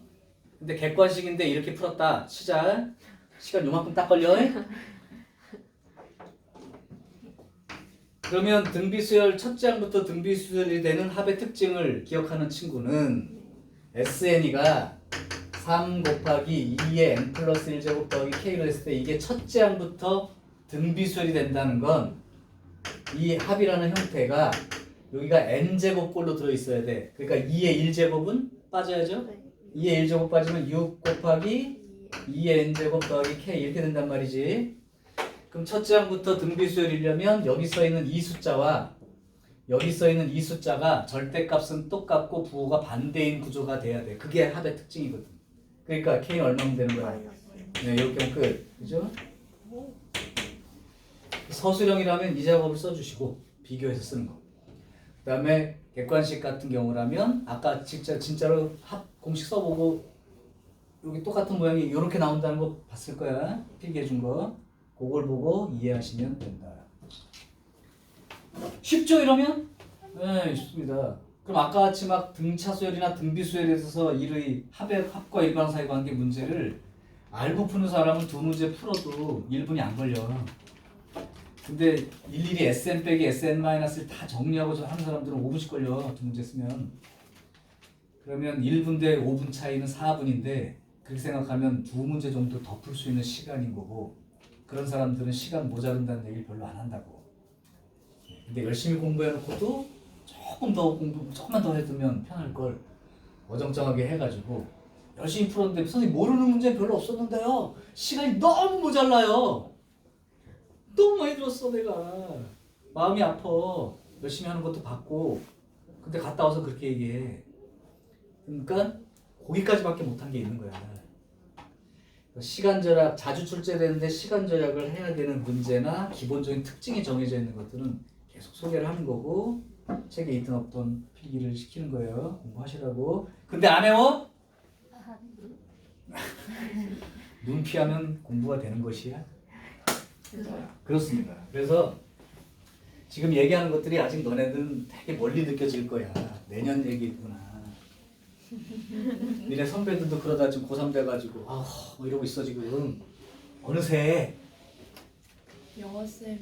근데 객관식인데 이렇게 풀었다 치자. 시간 요만큼 딱 걸려. 그러면 등비수열 첫째 항부터 등비수열이 되는 합의 특징을 기억하는 친구는 SN이가 3 곱하기 2의 n 플러스 1제곱 더하기 k로 했을 때 이게 첫째 항부터 등비수열이 된다는 건 이 합이라는 형태가 여기가 n제곱꼴로 들어있어야 돼. 그러니까 2의 1제곱은 빠져야죠. 네. 2의 1제곱 빠지면 6 곱하기 2의 n제곱 더하기 k 이렇게 된단 말이지. 그럼 첫째 항부터 등비수열이려면 여기 써있는 이 숫자와 여기 써있는 이 숫자가 절대값은 똑같고 부호가 반대인 구조가 돼야 돼. 그게 합의 특징이거든. 그러니까 k는 얼마면 되는 거야? 마이너스. 네, 이렇게 하면 끝. 그죠? 서술형이라면 이 작업을 써주시고 비교해서 쓰는 거. 그 다음에 객관식 같은 경우라면 아까 진짜로 합 공식 써보고 여기 똑같은 모양이 이렇게 나온다는 거 봤을 거야. 필기해 준 거. 그걸 보고 이해하시면 된다. 쉽죠 이러면? 네 쉽습니다. 그럼 아까 같이 막 등차수열이나 등비수열에 있어서 이의 합과 일반 사이 관계 문제를 알고 푸는 사람은 두 문제 풀어도 1분이 안 걸려. 근데 일일이 SN 빼기 SN-를 다 정리하고 하는 사람들은 5분씩 걸려. 두 문제 쓰면. 그러면 1분 대 5분 차이는 4분인데 그렇게 생각하면 두 문제 정도 더 풀 수 있는 시간인 거고 그런 사람들은 시간 모자른다는 얘기를 별로 안 한다고. 근데 열심히 공부해놓고도 조금만 더 해두면 편할 걸 어정쩡하게 해가지고 열심히 풀었는데 선생님 모르는 문제 별로 없었는데요. 시간이 너무 모자라요. 너무 많이 들었어 내가. 마음이 아파. 열심히 하는 것도 봤고 근데 갔다 와서 그렇게 얘기해. 그러니까 거기까지밖에 못한 게 있는 거야. 시간 절약 자주 출제되는데 시간 절약을 해야 되는 문제나 기본적인 특징이 정해져 있는 것들은 계속 소개를 하는 거고 책에 있든 없든 필기를 시키는 거예요. 공부하시라고. 근데 안 해요? 눈 피하면 공부가 되는 것이야. 그렇습니다. 그래서 지금 얘기하는 것들이 아직 너네들은 되게 멀리 느껴질 거야. 내년 얘기구나. 니네 선배들도 그러다 지금 고3 돼가지고 뭐 이러고 있어 지금. 어느새 영어쌤이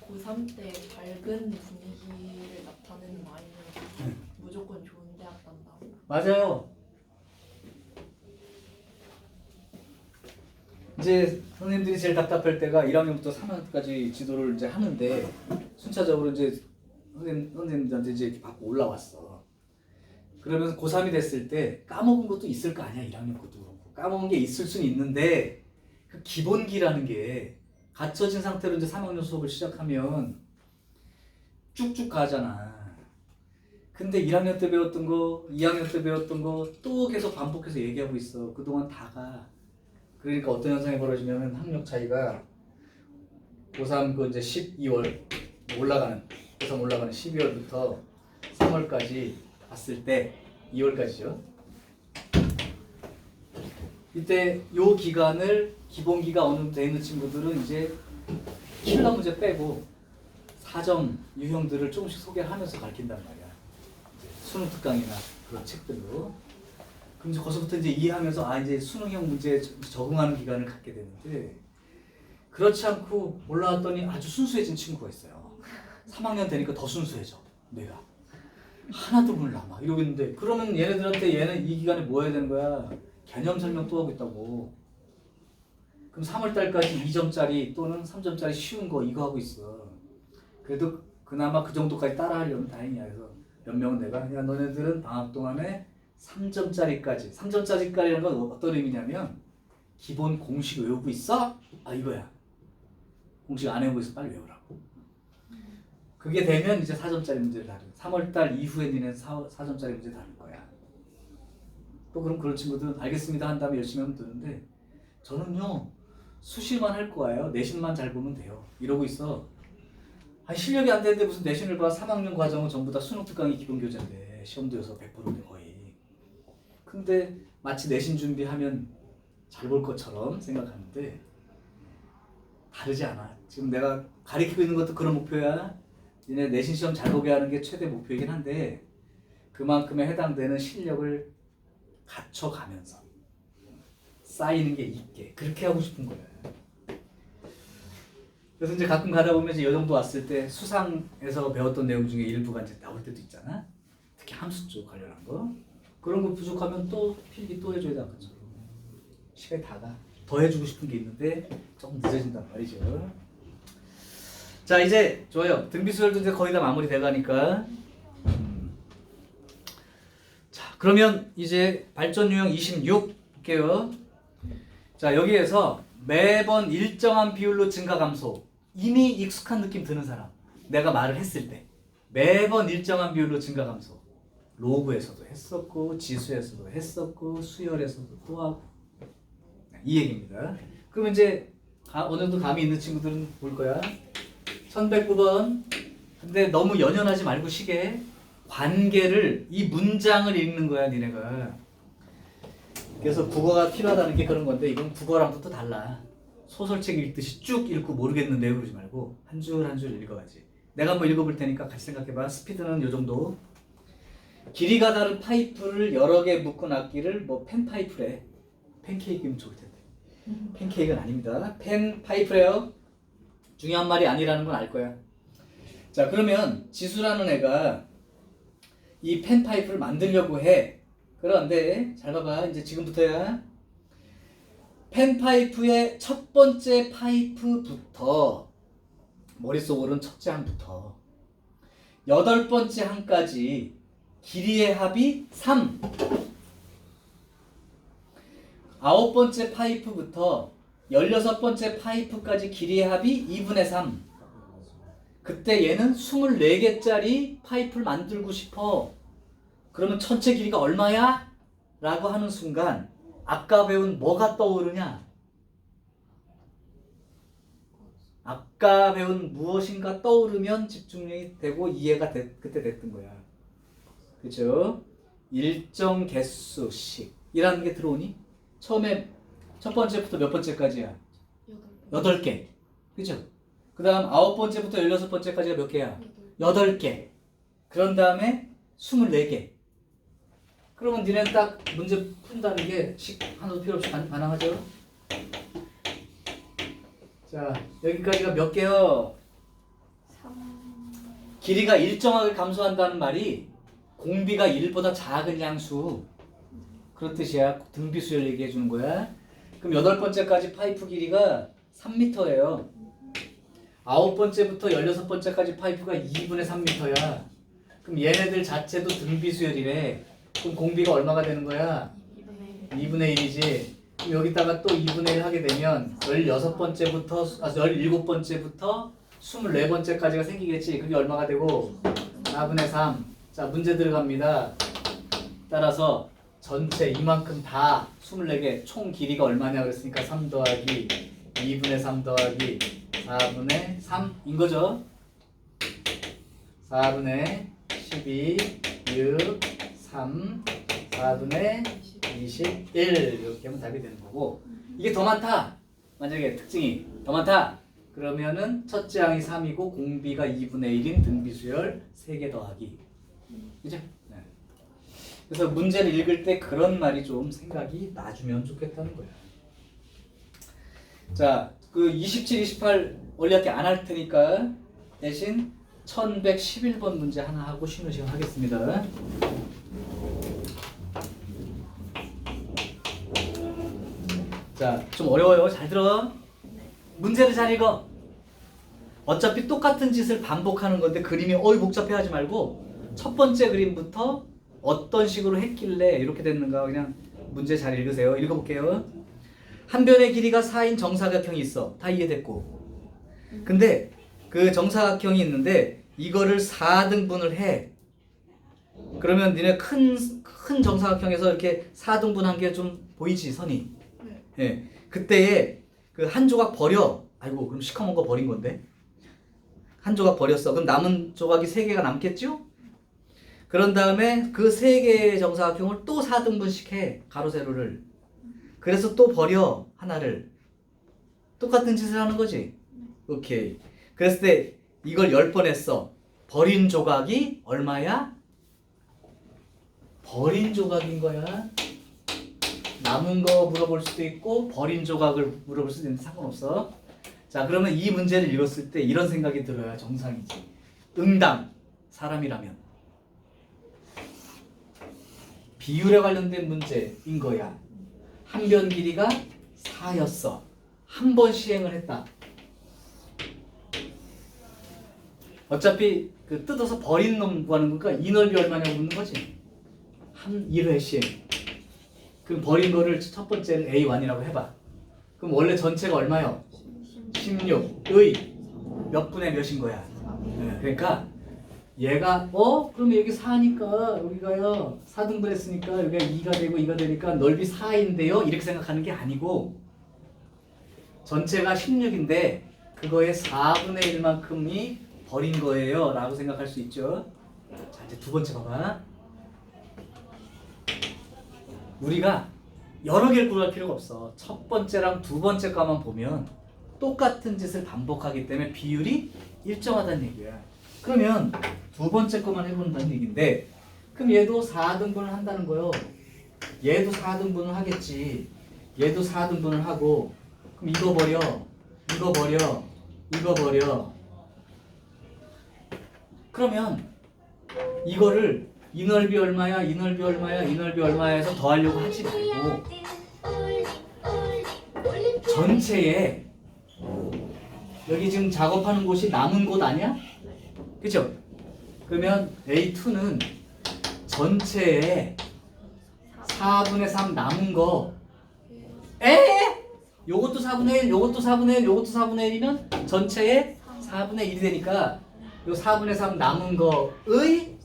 고3 때 밝은 분위기를 나타내는 아이는 무조건 좋은 대학 간다고. 맞아요. 이제 선생님들이 제일 답답할 때가 1학년부터 3학년까지 지도를 이제 하는데 순차적으로 이제 선생님들한테 이제 이렇게 받고 올라왔어. 그러면서 고3이 됐을 때 까먹은 것도 있을 거 아니야. 1학년 것도 그렇고 까먹은 게 있을 수는 있는데 그 기본기라는 게 갖춰진 상태로 이제 3학년 수업을 시작하면 쭉쭉 가잖아. 근데 1학년 때 배웠던 거, 2학년 때 배웠던 거 또 계속 반복해서 얘기하고 있어. 그동안 다 가. 그러니까 어떤 현상이 벌어지냐면 학력 차이가 고3 그 이제 12월 올라가는 12월부터 3월까지 봤을 때 2월까지죠. 이때 요 기간을 기본기가 어느 정도 돼 있는 친구들은 이제 킬러 문제 빼고 4점 유형들을 조금씩 소개를 하면서 가르친단 말이야. 수능 특강이나 그런 책들로. 그럼 이제 거기서부터 이제 이해하면서 이제 수능형 문제에 적응하는 기간을 갖게 되는데 그렇지 않고 올라왔더니 아주 순수해진 친구가 있어요. 3학년 되니까 더 순수해져. 내가 하나도 몰라 막 이러고 있는데 그러면 얘는 이 기간에 뭐 해야 되는 거야? 개념 설명 또 하고 있다고. 그럼 3월달까지 2점짜리 또는 3점짜리 쉬운 거 이거 하고 있어. 그래도 그나마 그 정도까지 따라하려면 다행이야. 그래서 몇 명은 내가 야 너네들은 방학 동안에 3점짜리까지 3점짜리까지라는 건 어떤 의미냐면 기본 공식 외우고 있어? 이거야. 공식 안 외우고 있어 빨리 외우라고. 그게 되면 이제 4점짜리 문제를 다루고 3월달 이후에 니는 4점짜리 문제 다룰 거야. 또 그런 친구들은 알겠습니다 한 다음에 열심히 하면 되는데 저는요 수시만 할 거예요. 내신만 잘 보면 돼요. 이러고 있어. 아니, 실력이 안 되는데 무슨 내신을 봐. 3학년 과정은 전부 다 수능 특강이 기본교재인데 시험도 여서 100%인데 거의. 근데 마치 내신 준비하면 잘 볼 것처럼 생각하는데 다르지 않아. 지금 내가 가리키고 있는 것도 그런 목표야. 니네 내신 시험 잘 보게 하는 게 최대 목표이긴 한데 그만큼에 해당되는 실력을 갖춰가면서 쌓이는 게 있게 그렇게 하고 싶은 거야. 그래서 이제 가끔 가다 보면 이제 이 정도 왔을 때 수상에서 배웠던 내용 중에 일부가 이제 나올 때도 있잖아. 특히 함수 쪽 관련한 거. 그런 거 부족하면 또 필기 또 해줘야 돼. 아까처럼. 시간이 다가. 더 해주고 싶은 게 있는데 조금 늦어진단 말이죠. 자 이제 좋아요. 등비수열도 이제 거의 다 마무리돼 가니까. 자 그러면 이제 발전 유형 26 볼게요. 자 여기에서 매번 일정한 비율로 증가 감소. 이미 익숙한 느낌 드는 사람. 내가 말을 했을 때 매번 일정한 비율로 증가 감소. 로그에서도 했었고 지수에서도 했었고 수열에서도 또 하고 이 얘기입니다. 그럼 이제 어느 정도 감이 있는 친구들은 볼 거야. 1109번. 근데 너무 연연하지 말고 시계 관계를 이 문장을 읽는 거야 니네가. 그래서 국어가 필요하다는 게 그런 건데 이건 국어랑도 또 달라. 소설책 읽듯이 쭉 읽고 모르겠는데 그러지 말고 한 줄 한 줄 읽어야지. 내가 한번 읽어볼 테니까 같이 생각해봐. 스피드는 요 정도. 길이가 다른 파이프를 여러 개 묶은 악기를 뭐 펜파이프래. 팬케이크면 좋을 텐데. 팬케이크는 아닙니다. 펜파이프래요. 중요한 말이 아니라는 건 알 거야. 자 그러면 지수라는 애가 이 펜파이프를 만들려고 해. 그런데 잘 봐봐. 이제 지금부터야. 펜파이프의 첫 번째 파이프부터 머릿속으로는 첫째 항부터 8번째 항까지 길이의 합이 3. 9번째 파이프부터 16번째 파이프까지 길이의 합이 2분의 3. 그때 얘는 24개짜리 파이프를 만들고 싶어. 그러면 전체 길이가 얼마야? 라고 하는 순간 아까 배운 뭐가 떠오르냐? 아까 배운 무엇인가 떠오르면 집중력이 되고 이해가 그때 됐던 거야. 그죠? 일정 개수씩 이라는 게 들어오니? 처음에 첫 번째부터 몇 번째까지야? 8개. 그죠? 그 다음 9번째부터 16번째까지가 몇 개야? 8개. 그런 다음에 24개. 그러면 니네는 딱 문제 푼다는 게 하나도 필요 없이 가능하죠? 자, 여기까지가 몇 개요? 3. 길이가 일정하게 감소한다는 말이 공비가 1보다 작은 양수. 그런 뜻이야. 등비수열 얘기해 주는 거야. 그럼 8번째까지 파이프 길이가 3m예요. 9번째부터 16번째까지 파이프가 2분의 3m야. 그럼 얘네들 자체도 등비수열이래. 그럼 공비가 얼마가 되는 거야? 2분의 1이지. 그럼 여기다가 또 2분의 1 하게 되면 17번째부터 24번째까지가 생기겠지. 그게 얼마가 되고? 4분의 3. 자, 문제 들어갑니다. 따라서 전체 이만큼 다 24개 총 길이가 얼마냐 그랬으니까 3 더하기 2분의 3 더하기 4분의 3인 거죠. 4분의 12, 6, 3, 4분의 21 이렇게 하면 답이 되는 거고, 이게 더 많다. 만약에 특징이 더 많다. 그러면은 첫째 항이 3이고 공비가 2분의 1인 등비수열 3개 더하기. 그죠? 네. 그래서 문제를 읽을 때 그런 말이 좀 생각이 나주면 좋겠다는 거야. 자, 그 27, 28 원리학기 안 할 테니까 대신 1111번 문제 하나 하고 쉬는 시간 하겠습니다. 자, 좀 어려워요. 잘 들어. 문제를 잘 읽어. 어차피 똑같은 짓을 반복하는 건데 그림이 복잡해 하지 말고 첫 번째 그림부터 어떤 식으로 했길래 이렇게 됐는가 그냥 문제 잘 읽으세요. 읽어볼게요. 한 변의 길이가 4인 정사각형이 있어. 다 이해됐고. 근데 그 정사각형이 있는데 이거를 4등분을 해. 그러면 니네 큰 정사각형에서 이렇게 4등분한 게 좀 보이지 선이? 네. 예. 그때에 그 한 조각 버려. 아이고 그럼 시커먼 거 버린 건데. 한 조각 버렸어. 그럼 남은 조각이 3개가 남겠죠? 그런 다음에 그 3개의 정사각형을 또 4등분씩 해. 가로 세로를. 그래서 또 버려 하나를. 똑같은 짓을 하는 거지. 오케이. 그랬을 때 이걸 10번 했어. 버린 조각이 얼마야? 버린 조각인 거야. 남은 거 물어볼 수도 있고 버린 조각을 물어볼 수도 있는데 상관없어. 자, 그러면 이 문제를 읽었을 때 이런 생각이 들어야 정상이지. 응당, 사람이라면. 비율에 관련된 문제인 거야. 한 변 길이가 4였어. 한 번 시행을 했다. 어차피 그 뜯어서 버린 놈 구하는 거니까 이 넓이 얼마냐고 묻는 거지. 한 1회 시행. 그럼 버린 거를 첫 번째는 A1이라고 해봐. 그럼 원래 전체가 얼마요? 16의 몇 분의 몇인 거야? 네, 그러니까 얘가 그러면 여기 4니까 여기가요 4등분 했으니까 여기가 2가 되고 2가 되니까 넓이 4인데요 이렇게 생각하는 게 아니고 전체가 16인데 그거의 4분의 1만큼이 버린 거예요 라고 생각할 수 있죠. 자 이제 두 번째 봐봐. 우리가 여러 개를 구할 필요가 없어. 첫 번째랑 두 번째 거만 보면 똑같은 짓을 반복하기 때문에 비율이 일정하다는 얘기야. 그러면 두 번째 거만 해본다는 얘기인데 그럼 얘도 4등분을 한다는 거요. 얘도 4등분을 하겠지. 얘도 4등분을 하고 그럼 이거 버려, 이거 버려, 이거 버려. 그러면 이거를 이 넓이 얼마야, 이 넓이 얼마야, 이 넓이 얼마야 해서 더하려고 하지 말고 전체에 여기 지금 작업하는 곳이 남은 곳 아니야? 그쵸? 그러면 A2는 전체에 4분의 3 남은 거 요것도 4분의 1, 요것도 4분의 1, 요것도 4분의 1이면 전체에 4분의 1이 되니까 요 4분의 3 남은 거의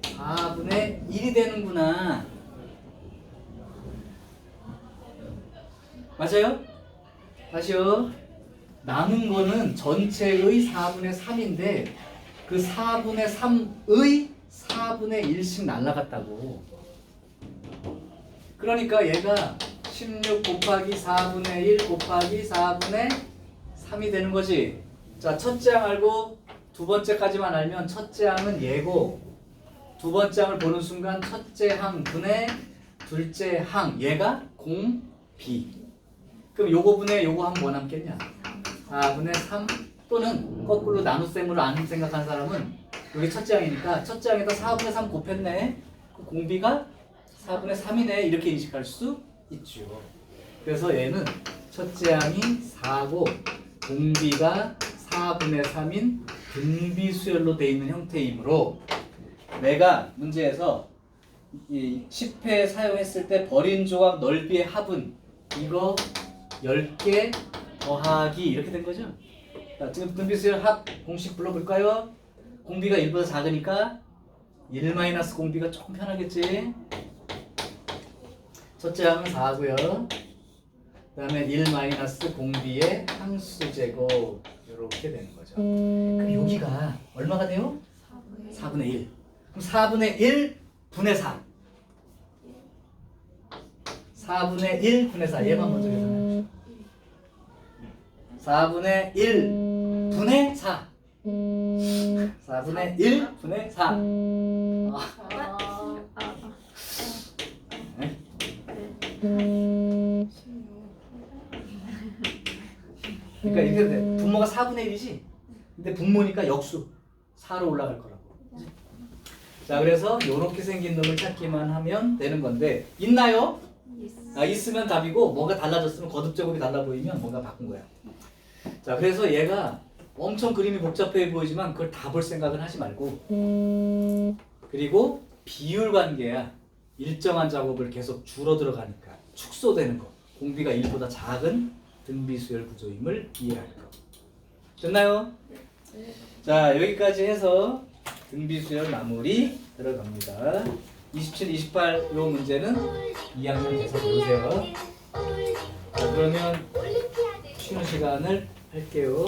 4분의 1이 되는구나. 맞아요? 다시요. 남은 거는 전체의 4분의 3인데 그 4분의 3의 4분의 1씩 날라갔다고. 그러니까 얘가 16 곱하기 4분의 1 곱하기 4분의 3이 되는 거지. 자, 첫째 항 알고 두 번째까지만 알면 첫째 항은 얘고 두 번째 항을 보는 순간 첫째 항 분의 둘째 항 얘가 공, 비. 그럼 요거 분의 요거 하면 뭐 남겠냐? 4분의 3 또는 거꾸로 나눗셈으로 안 생각한 사람은 여기 첫째 항이니까 첫째 항에다 4분의 3 곱했네. 그 공비가 4분의 3이네 이렇게 인식할 수 있죠. 그래서 얘는 첫째 항이 4고 공비가 4분의 3인 등비수열로 되어 있는 형태이므로 내가 문제에서 이 10회 사용했을 때 버린 조각 넓이의 합은 이거 10개 더하기 이렇게 된 거죠. 자, 지금 등비수열 합 공식 불러볼까요? 공비가 1보다 작으니까 1 마이너스 공비가 조금 편하겠지. 첫째 항은 4고요. 그 다음에 1 마이너스 공비의 항수제곱 이렇게 되는 거죠. 그럼 여기가 얼마가 돼요? 4분의 1. 그럼 4분의 1 분의 4. 4분의 1 분의 4. 얘만 먼저 계산해. 4분의 1 분의 4. 4분의 1 분의 4. 네? 그러니까 이렇게 돼. 분모가 4분의 1이지? 근데 분모니까 역수 4로 올라갈 거라고. 자, 그래서 이렇게 생긴 놈을 찾기만 하면 되는 건데 있나요? 있으면 답이고 뭔가 달라졌으면 거듭제곱이 달라 보이면 뭔가 바꾼 거야. 자, 그래서 얘가 엄청 그림이 복잡해 보이지만 그걸 다 볼 생각은 하지 말고 그리고 비율 관계야. 일정한 작업을 계속 줄어들어 가니까 축소되는 거. 공비가 1보다 작은 등비수열 구조임을 이해할 거. 됐나요? 자, 여기까지 해서 등비수열 마무리 들어갑니다. 27, 28 요 문제는 2학년 돼서 보세요. 자, 그러면 쉬는 시간을 할게요.